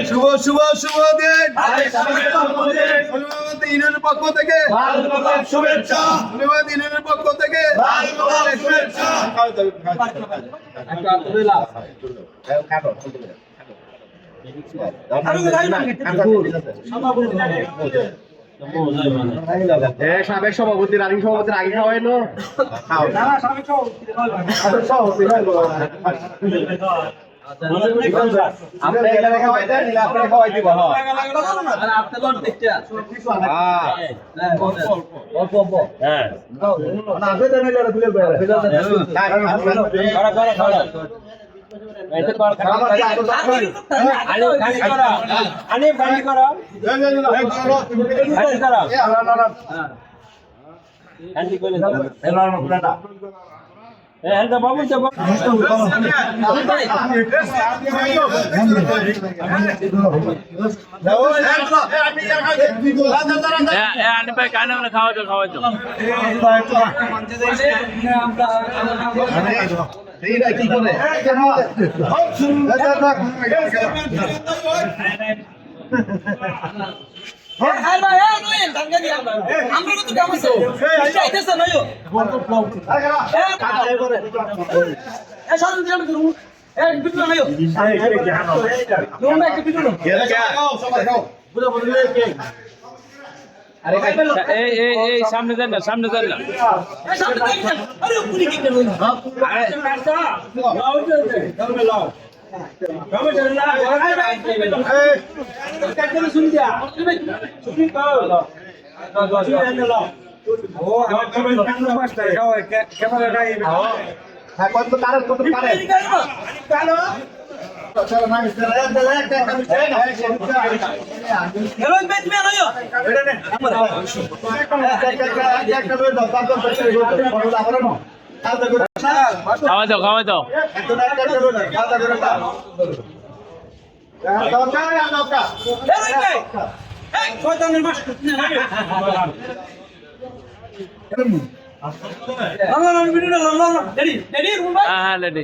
শুভ শুভ শুভ দিন ধন্যবাদ ইউনিয়নের পক্ষ থেকে শুভেচ্ছা ধন্যবাদ ইউনিয়নের পক্ষ থেকে শুভেচ্ছা সাবেক সভাপতি রানিং সভাপতির আগে খাওয়াইলো খাওয়াই দিব সামনে যান না সামনে যান না খাওয়া দাও খাওয়া দাও হ্যাঁ রেডি